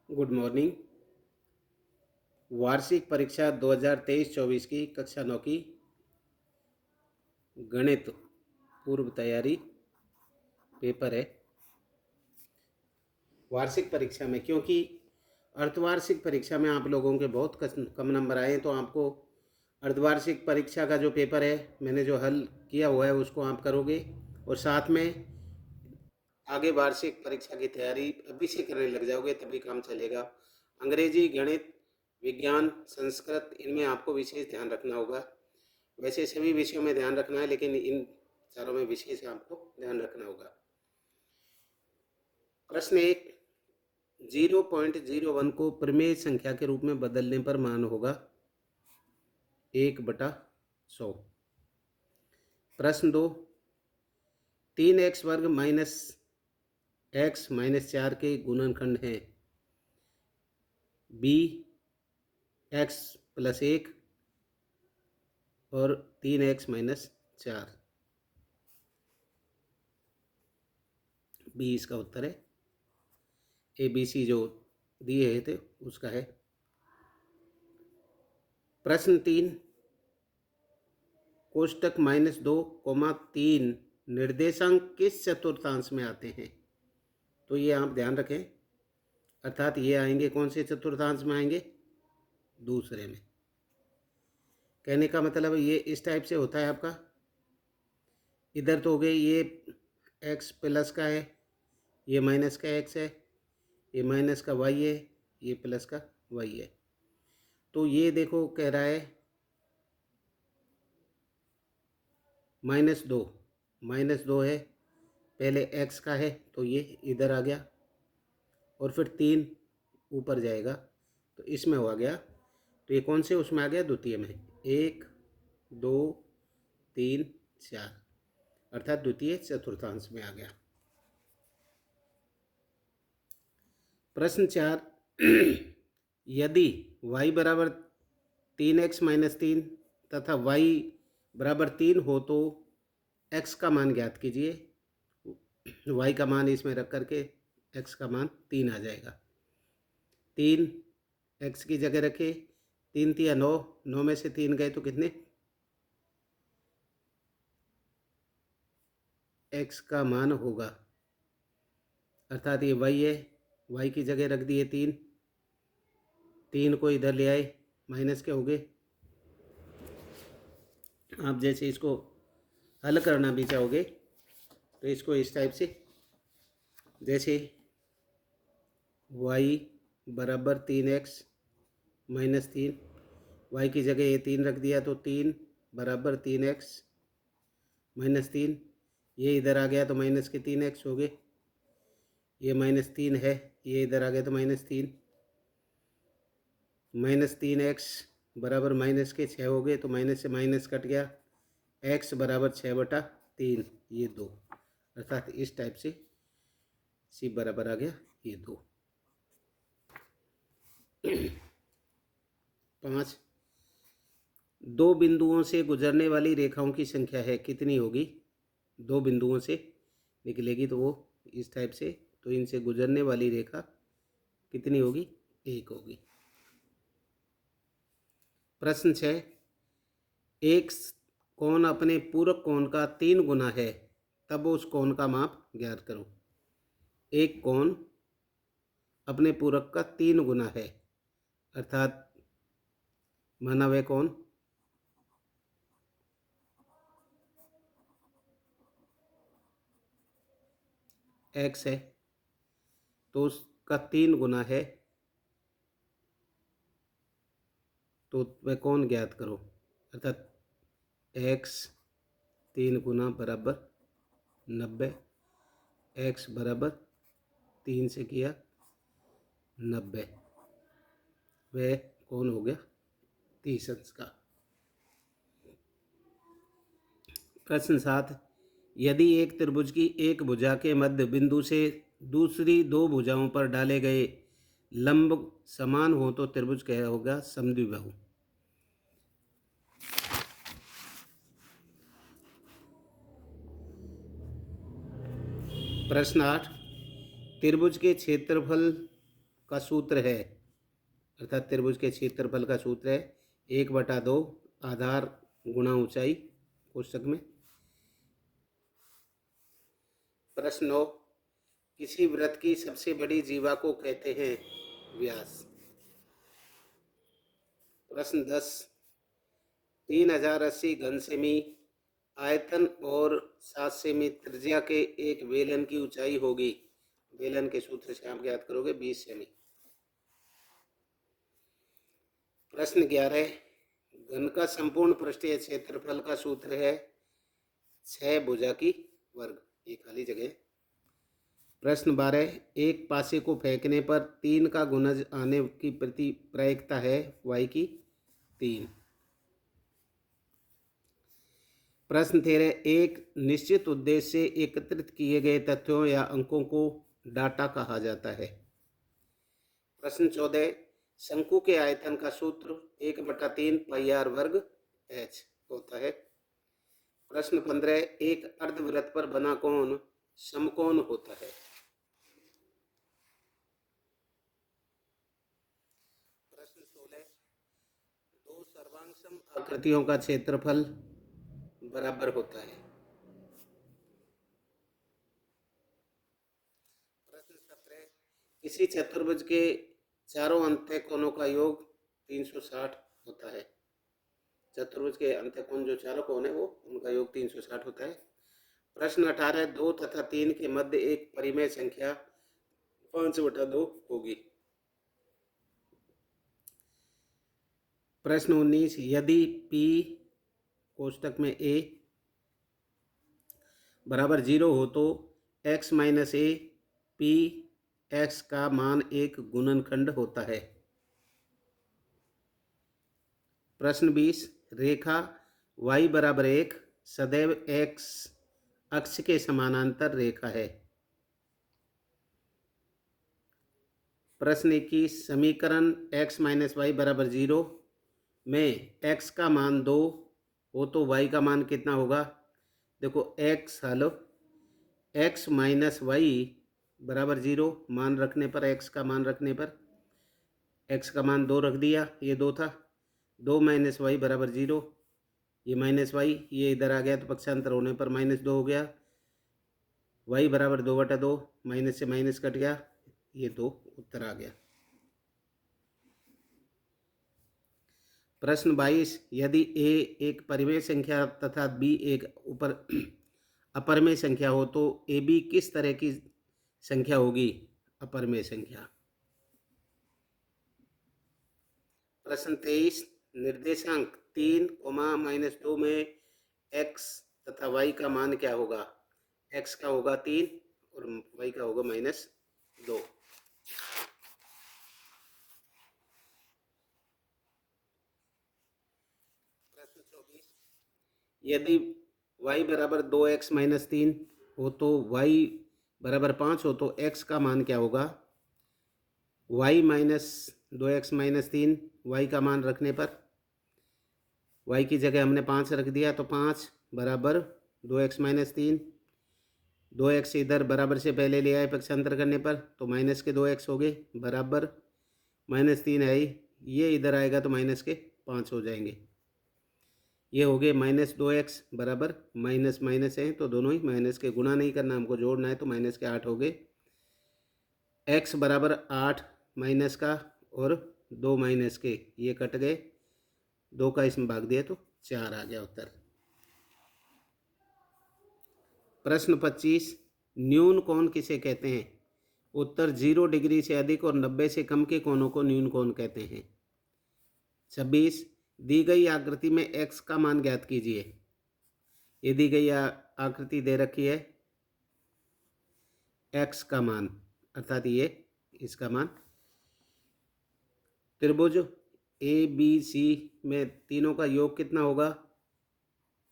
Good morning. वार्षिक परीक्षा 2023-24 की कक्षा 9 की गणित पूर्व तैयारी पेपर है। वार्षिक परीक्षा में, क्योंकि अर्धवार्षिक परीक्षा में आप लोगों के बहुत कम नंबर आए, तो आपको अर्धवार्षिक परीक्षा का जो पेपर है, मैंने जो हल किया हुआ है उसको आप करोगे, और साथ में आगे वार्षिक परीक्षा की तैयारी अभी से करने लग जाओगे, तभी काम चलेगा। अंग्रेजी, गणित, विज्ञान, संस्कृत, इनमें आपको विशेष ध्यान रखना होगा। वैसे सभी विषयों में ध्यान रखना है, लेकिन इन चारों में विशेष आपको ध्यान रखना होगा। प्रश्न 1, 0.01 को प्रमेय संख्या के रूप में बदलने पर मान होगा 1/100। प्रश्न 2, 3x² माइनस x माइनस 4 के गुणनखंड हैं b x प्लस 1 और 3x माइनस 4। बी इसका उत्तर है। ABC जो दिए थे उसका है। प्रश्न 3, कोष्टक -2, निर्देशांक किस चतुर्थांश में आते हैं? तो ये आप ध्यान रखें, अर्थात ये आएंगे कौन से चतुर्थांश में आएंगे? दूसरे में। कहने का मतलब ये इस टाइप से होता है आपका। इधर तो हो गए, ये x प्लस का है, ये माइनस का x है, ये माइनस का y है, ये प्लस का y है। तो ये देखो कह रहा है -2 है, पहले x का है तो ये इधर आ गया, और फिर 3 ऊपर जाएगा तो इसमें हो गया। तो ये कौन से उसमें आ गया? द्वितीय में। 1 2 3 4, अर्थात द्वितीय चतुर्थांश में आ गया। प्रश्न 4, यदि y बराबर 3x माइनस 3 तथा y बराबर 3 हो तो x का मान ज्ञात कीजिए। y का मान इसमें रख करके x का मान 3 आ जाएगा। 3 x की जगह रखे, 3 3 9, 9 में से 3 गए तो कितने? x का मान होगा, अर्थात ये y है, y की जगह रख दिए 3, 3 को इधर ले आए, माइनस के हो गए। आप जैसे इसको हल करना भी चाहोगे तो इसको इस टाइप से, जैसे y बराबर 3x माइनस 3, y की जगह ये 3 रख दिया तो 3 बराबर 3x माइनस 3, ये इधर आ गया तो माइनस के 3x हो गए, ये -3 है, ये इधर आ गया तो -3, -3x बराबर माइनस के 6 हो गए, तो माइनस से माइनस कट गया, x बराबर 6/3, ये 2, अर्थात इस टाइप से c बराबर आ गया ये 2। 5, 2 बिंदुओं से गुजरने वाली रेखाओं की संख्या है, कितनी होगी? 2 बिंदुओं से निकलेगी तो वो इस टाइप से, तो इनसे गुजरने वाली रेखा कितनी होगी? 1 होगी। प्रश्न 6, एक कोण अपने पूरक कोण का 3 गुना है, तब उस कोण का माप ज्ञात करो। एक कोण अपने पूरक का 3 गुना है, अर्थात माना वह कोण x है, तो उसका 3 गुना है, तो वह कोण ज्ञात करो, अर्थात x 3 गुना बराबर 90, x बराबर 3 से किया 90, वह कोण हो गया 30 अंश का। प्रश्न 7, यदि एक त्रिभुज की एक भुजा के मध्य बिंदु से दूसरी 2 भुजाओं पर डाले गए लंब समान हो तो त्रिभुज क्या होगा? समद्विबाहु। प्रश्न 8, त्रिभुज के क्षेत्रफल का सूत्र है, अर्थात त्रिभुज के क्षेत्रफल का सूत्र है 1/2 आधार गुणा ऊंचाई कोष्ठक में। प्रश्न 9, किसी वृत्त की सबसे बड़ी जीवा को कहते हैं व्यास। प्रश्न 10, 3080 घन सेमी आयतन और 7 सेमी त्रिज्या के एक बेलन की ऊंचाई होगी। बेलन के सूत्र से आप ज्ञात करोगे 20 सेमी। प्रश्न 11, घन का संपूर्ण पृष्ठीय क्षेत्रफल का सूत्र है 6 भुजा की वर्ग। ये खाली जगह। प्रश्न 12, एक पासे को फेंकने पर 3 का गुणज आने की प्रति प्रायिकता है y की 3। प्रश्न 13, एक निश्चित उद्देश्य से एकत्रित किए गए तथ्यों या अंकों को डाटा कहा जाता है। प्रश्न 14, शंकु के आयतन का सूत्र 1/3 पाई r वर्ग h होता है। प्रश्न 15, एक अर्धवृत्त पर बना कोण समकोण होता है। प्रश्न 16, दो सर्वांगसम आकृतियों का क्षेत्रफल बराबर होता है। प्रश्न 17, किसी चतुर्भुज के चारों अंत्य कोणों का योग 360 होता है। चतुर्भुज के अंत्य कोण जो चारों कोण है वो उनका योग 360 होता है। प्रश्न 18, 2 तथा 3 के मध्य एक परिमेय संख्या 5/2 होगी। प्रश्न 19, यदि P कोष्ठक में A बराबर 0 हो तो x minus a P x का मान एक गुणनखंड होता है। प्रश्न 20, रेखा y बराबर 1 सदैव x अक्ष के समानांतर रेखा है। प्रश्न 21, समीकरण x माइनस वाई बराबर 0 में x का मान 2 हो तो y का मान कितना होगा। देखो x हल x माइनस वाई बराबर 0 मान रखने पर x का मान रखने पर x का मान 2 रख दिया, ये 2 था। 2 माइनस वाई बराबर 0, ये माइनस वाई ये इधर आ गया तो पक्षांतर होने पर -2 हो गया। y बराबर 2/2, माइनस से माइनस कट गया, ये 2 उत्तर आ गया। प्रश्न 22, यदि a एक परिमेय संख्या तथा b एक अपरिमेय संख्या हो तो ab किस तरह की संख्या होगी। अपरिमेय संख्या। प्रश्न 23, निर्देशांक 3, -2 में x तथा y का मान क्या होगा। x का होगा 3 और y का होगा -2। प्रश्न 24, यदि y बराबर 2x माइनस 3 हो तो y बराबर 5 हो तो x का मान क्या होगा। y minus 2x minus 3 y का मान रखने पर y की जगह हमने 5 रख दिया तो 5 बराबर 2x माइनस 3, 2x इधर बराबर से पहले ले आए पक्षांतर करने पर तो माइनस के 2x हो गए बराबर -3 है, ये इधर आएगा तो माइनस के 5 हो जाएंगे। ये हो गए -2x बराबर माइनस माइनस है तो दोनों ही माइनस के, गुणा नहीं करना हमको जोड़ना है तो माइनस के 8 हो गए। x बराबर 8 माइनस का और 2 माइनस के, ये कट गए, 2 का इसमें भाग दिया तो 4 आ गया उत्तर। प्रश्न 25, न्यून कोण किसे कहते हैं। उत्तर 0 डिग्री से अधिक और 90 से कम के कोणों को न्यून कोण कहते हैं। 26, दी गई आकृति में x का मान ज्ञात कीजिए। ये दी गई आकृति दे रखी है, x का मान अर्थात ये इसका मान। त्रिभुज ABC में तीनों का योग कितना होगा।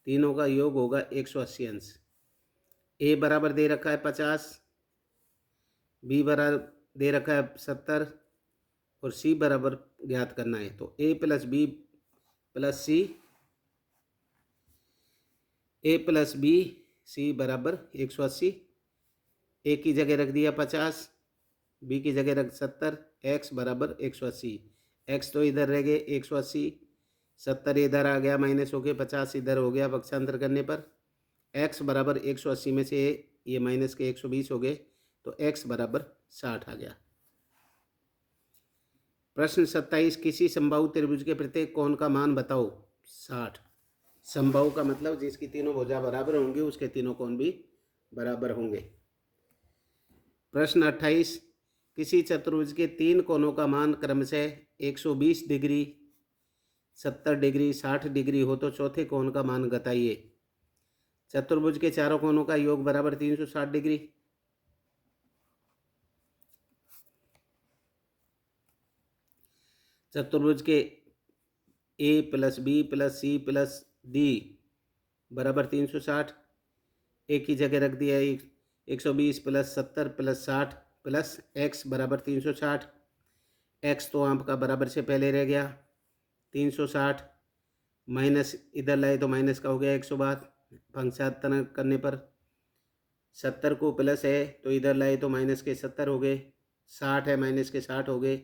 तीनों का योग होगा 180 अंश। a बराबर दे रखा है 50, b बराबर दे रखा है 70 और c बराबर ज्ञात करना है तो a plus b plus c, a plus b c बराबर 180। a की जगह रख दिया 50, बी की जगह रख 70, एक्स बराबर 180। एक्स तो इधर रह गए 180, 70 इधर आ गया माइनस होके 50 इधर हो गया पक्षांतर करने पर। एक्स बराबर 180 में से ये माइनस के 120 हो गए, तो एक्स बराबर 60 आ गया। प्रश्न 27, किसी समबाहु त्रिभुज के प्रत्येक कोण का मान बताओ। 60। समबाहु का मतलब जिसकी तीनों भुजा बराबर होंगी उसके तीनों कोण भी बराबर होंगे। प्रश्न 28, किसी चतुर्भुज के तीन कोणों का मान क्रमशः 120 डिग्री, 70 डिग्री, 60 डिग्री हो तो चौथे कोण का मान बताइए। चतुर्भुज के चारों कोणों का योग बराबर 360 डिग्री। चतुर्भुज के A plus B plus C plus D बराबर 360। ए की जगह रख दिया 120 प्लस 70 प्लस 60 प्लस एक्स बराबर 360। एक्स तो आपका बराबर से पहले रह गया 360, माइनस इधर लाए तो माइनस का हो गया 112 पंचायतन करने पर। 70 को प्लस है तो इधर लाए तो माइनस के 70 हो गए, 60 है माइनस के 60 हो गए।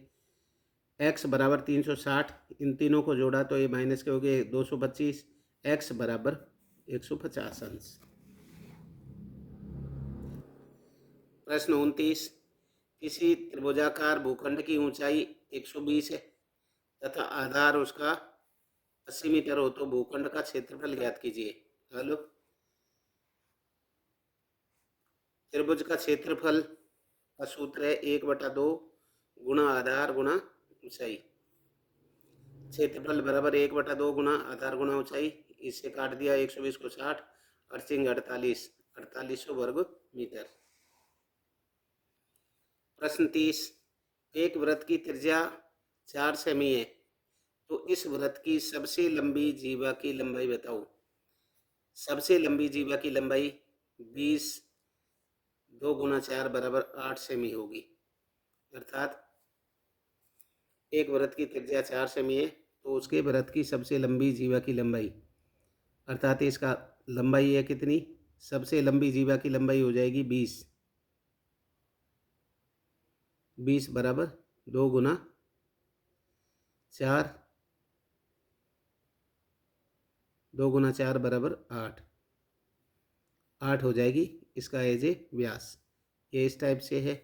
एक्स बराबर 360, इन तीनों को जोड़ा तो ये माइनस के हो गए 225, एक्स बराबर 150 अंश। प्रश्न 29, किसी त्रिभुजाकार भूखंड की ऊंचाई 120 है तथा आधार उसका 80 मीटर हो तो भूखंड का क्षेत्रफल ज्ञात कीजिए। हेलो, त्रिभुज का क्षेत्रफल का सूत्र है 1/2 गुणा आधार गुणा ऊंचाई। क्षेत्रफल बराबर 1/2 गुणा आधार गुणा ऊंचाई। इससे काट दिया 120 को 60, 4800 वर्ग मीटर। प्रश्न 30, एक वृत्त की त्रिज्या 4 सेमी है तो इस वृत्त की सबसे लंबी जीवा की लंबाई बताओ। सबसे लंबी जीवा की लंबाई 20, 2 गुना 4 बराबर 8 सेमी होगी। अर्थात एक वृत्त की त्रिज्या 4 सेमी है तो उसके वृत्त की सबसे लंबी जीवा की लंबाई, अर्थात इसका लंबाई है कितनी, सबसे लंबी जीवा की लंबाई हो जाएगी 20 बराबर 2 गुना 4, 2 गुना 4 बराबर 8 हो जाएगी इसका एज ए व्यास। ये इस टाइप से है,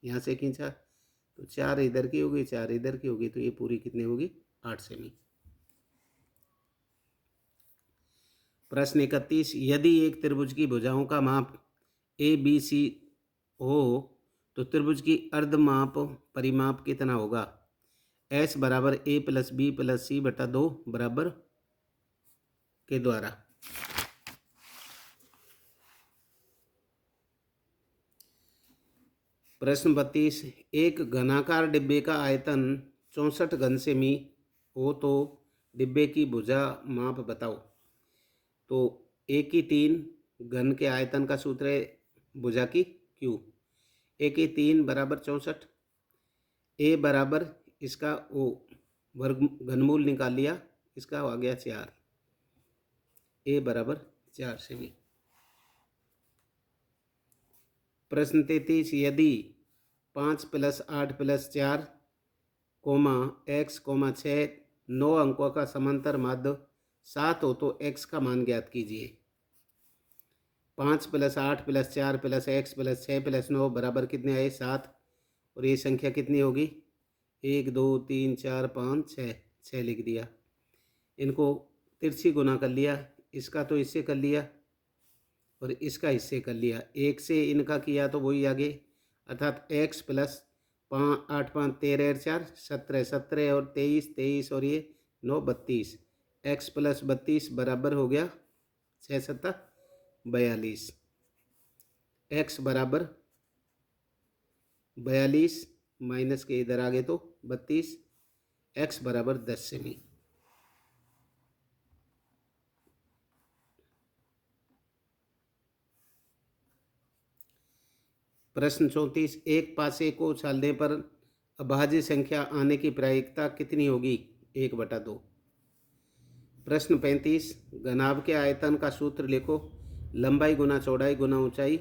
यहाँ से खींचा तो 4 इधर की होगी 4 इधर की होगी तो ये पूरी कितनी होगी 8 सेमी। प्रश्न 31, यदि एक त्रिभुज की भुजाओं का माप ए बी सी हो तो त्रिभुज की अर्धमाप परिमाप कितना होगा। एस बराबर ए प्लस बी प्लस सी बटा 2 बराबर के द्वारा। प्रश्न 32, एक घनाकार डिब्बे का आयतन 64 घन सेमी हो तो डिब्बे की भुजा माप बताओ। तो ए की 3 घन के आयतन का सूत्र है भुजा की क्यू। ए की 3 बराबर 64, ए बराबर इसका ओ वर्ग घनमूल निकाल लिया, इसका आ गया 4, ए बराबर 4 सेमी। प्रश्न 33, यदि 5 + 8 + 4, x, 6 9 अंकों का समांतर माध्य 7 हो तो x का मान ज्ञात कीजिए। 5 + 8 + 4 + x + 6 + 9 बराबर कितने आए 7, और ये संख्या कितनी होगी 1 2 3 4 5 6, 6 लिख दिया। इनको तिरछी गुना कर लिया, इसका तो इससे कर लिया और इसका इससे कर लिया, 1 से इनका किया तो वही आगे, अर्थात x + 8 5 13 4 17 17 और 23 23 और ये 9 32, x + 32 बराबर हो गया 6 7 42, x बराबर 42 माइनस के इधर आगे तो 32, x बराबर 10 सेमी। प्रश्न 34, एक पासे को उछालने पर अभाज्य संख्या आने की प्रायिकता कितनी होगी 1/2। प्रश्न 35, घनाभ के आयतन का सूत्र लिखो, लंबाई गुना चौड़ाई गुना ऊंचाई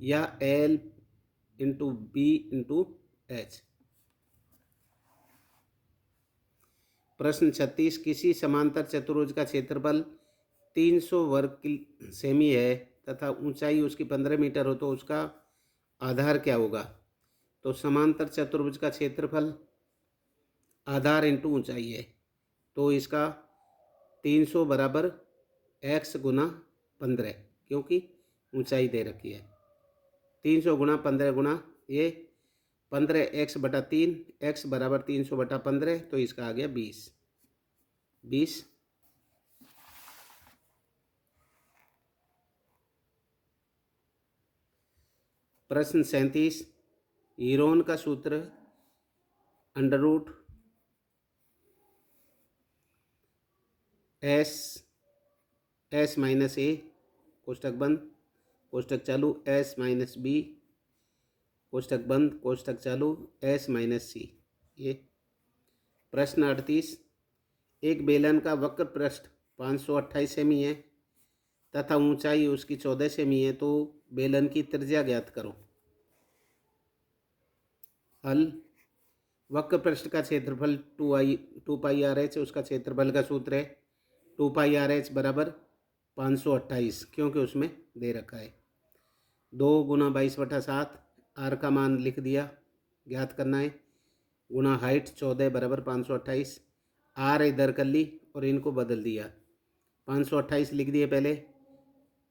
या L × B × एच। प्रश्न 36, किसी समांतर चतुर्भुज का क्षेत्रफल 300 वर्ग सेमी है तथा ऊंचाई उसकी 15 मीटर हो तो उसका आधार क्या होगा। तो समांतर चतुर्भुज का क्षेत्रफल आधार इंटू ऊंचाई है, तो इसका 300 बराबर x गुना 15, क्योंकि ऊंचाई दे रखी है। 300 गुना 15 गुना ये 15x/3, x बराबर 300/15, तो इसका आ गया 20। प्रश्न 37, हीरोन का सूत्र अंडर रूट एस माइनस ए कोष्टक बंद कोष्टक चालू एस माइनस बी कोष्टक बंद कोष्टक चालू एस माइनस सी। ये प्रश्न 38, एक बेलन का वक्र पृष्ठ 528 सेमी है तथा ऊंचाई उसकी 14 सेमी है, तो बेलन की त्रिज्या ज्ञात करो। हल, वक्र पृष्ठ का क्षेत्रफल 2πr/h, उसका क्षेत्रफल का सूत्र है 2πr/h बराबर 528, क्योंकि उसमें दे रखा है 2 गुना 22/7, आर का मान लिख दिया, ज्ञात करना है, गुना हाइट 14 बराबर 528, आर इधर कर ली और इनको बदल दिया, 528 लिख दिए पहले,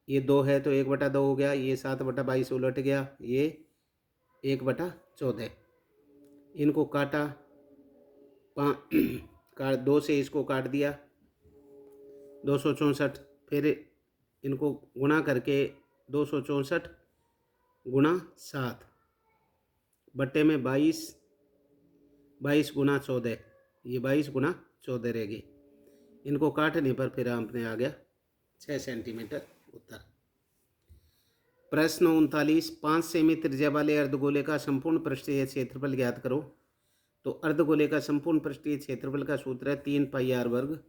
ये 2 है तो 1/2 हो गया, ये 7/22 उलट गया, ये 1/14, इनको काटा, 2 से इसको काट दिया 264, फिर इनको गुणा करके 264 गुना 7 बट्टे में 22 गुना 14, ये 22 गुना 14 रहेगी, इनको काटने पर फिर आपने आ गया 6 सेंटीमीटर उत्तर। प्रश्न 39, 5 सेमी त्रिज्या वाले अर्धगोले का संपूर्ण पृष्ठीय क्षेत्रफल ज्ञात करो। तो अर्धगोले का संपूर्ण पृष्ठीय क्षेत्रफल का सूत्र है 3πr वर्ग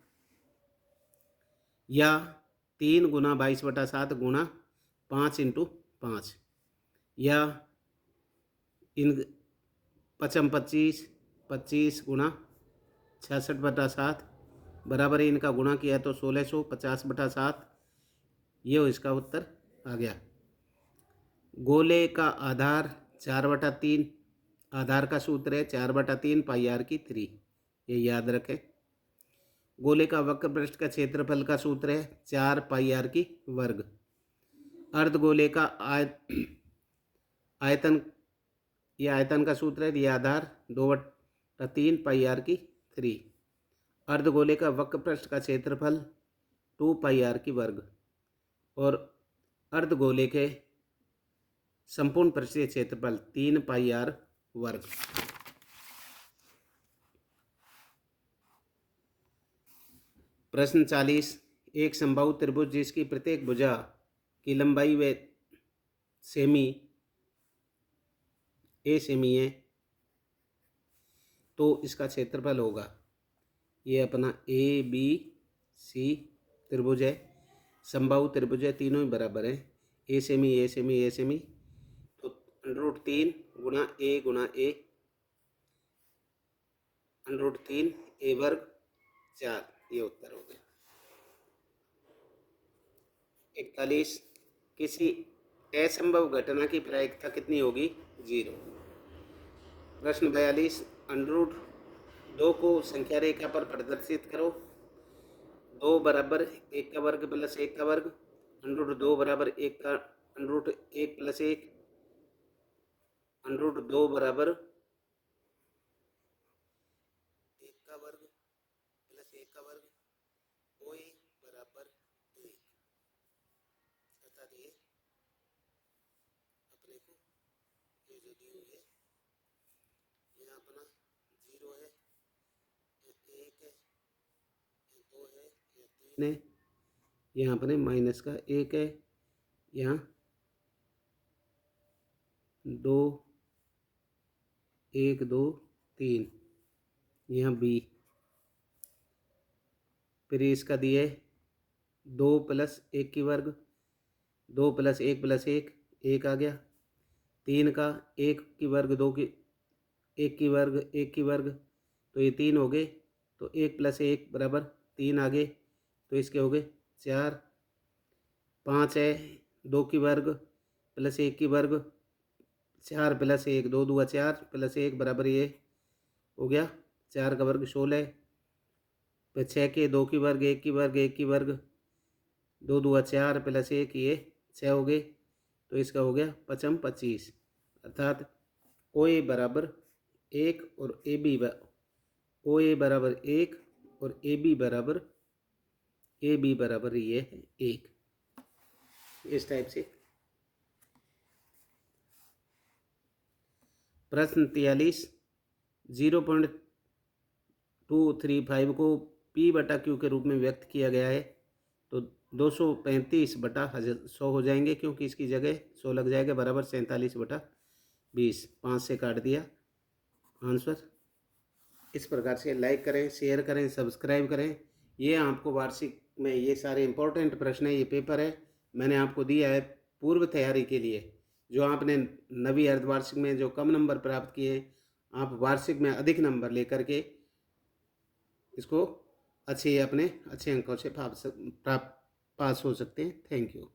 या 3 गुना 22/7 गुना 5 × 5 या इन 25 गुना 66/7 बराबर है, इनका गुणा किया तो 1650/7, ये इसका उत्तर आ गया। गोले का आधार 4/3, आधार का सूत्र है 4/3 πr/3, ये याद रखें। गोले का वक्र पृष्ठ का क्षेत्रफल का सूत्र है 4πr²। अर्धगोले का आयतन, ये आयतन का सूत्र है, ये आधार 2/3 πr²। अर्धगोले का वक्र पृष्ठ का क्षेत्रफल 2πr², और अर्धगोले के संपूर्ण पृष्ठीय क्षेत्रफल 3πr²। प्रश्न 40, एक समबाहु त्रिभुज जिसकी प्रत्येक भुजा की लंबाई व सेमी है, तो इसका क्षेत्रफल होगा, ये अपना ABC त्रिभुज है, समबाहु त्रिभुज है, तीनों ही बराबर हैं, ए सेमी, तो √3 गुना A गुना A, √3 A वर्ग 4, ये उत्तर हो गया। 41, किसी असंभव घटना की प्रायिकता कितनी होगी, 0। प्रश्न 42, √2 को संख्या रेखा पर प्रदर्शित करो। 2 बराबर 1 का वर्ग प्लस 1 का वर्ग, √2 बराबर 1 का √1 प्लस 1, √2 बराबर 1 का वर्ग प्लस 1 का वर्ग, OA बराबर 1, अर्थात ये अपने को ये जो दी हुई है, यहाँ अपना 0 है, ये 1 है, ये 2 है, ये 3 है, यहाँ अपने माइनस का 1 है, यहाँ 2 1 2 3, यहाँ B, फिर इसका दिए 2 + 1 की वर्ग, 2 + 1 + 1 1 आ गया, 3 का 1 की वर्ग 2 की 1 की वर्ग 1 की वर्ग, तो ये 3 हो गए। तो 1 + 1 बराबर 3 आ गए, तो इसके हो गए 4। 5 है, 2 की वर्ग + 1 की वर्ग, 4 + 1 2 दूआ 4 + 1 बराबर ये हो गया 4 का वर्ग 16। फिर 6 के 2 की वर्ग 1 की वर्ग 1 की वर्ग, 2 दूआ 4 + 1 ये 6 हो गए, तो इसका हो गया 5 25। अर्थात ओ ए बराबर 1 और ए बी ओ ए बराबर 1 और ए बी बराबर ये है 1। इस टाइप से। प्रश्न 43, 0.235 को P/Q के रूप में व्यक्त किया गया है, तो 235/100 हो जाएंगे, क्योंकि इसकी जगह 100 लग जाएगा, बराबर 47/20। 5 से काट दिया आंसर। इस प्रकार से लाइक करें, शेयर करें, सब्सक्राइब करें। ये आपको वार्षिक में ये सारे इंपॉर्टेंट प्रश्न है, ये पेपर है मैंने आपको दिया है पूर्व तैयारी के लिए। जो आपने नवी अर्धवार्षिक में जो कम नंबर प्राप्त किए, आप वार्षिक में अधिक नंबर लेकर के इसको अच्छे अंकों से पास हो सकते हैं। Thank you.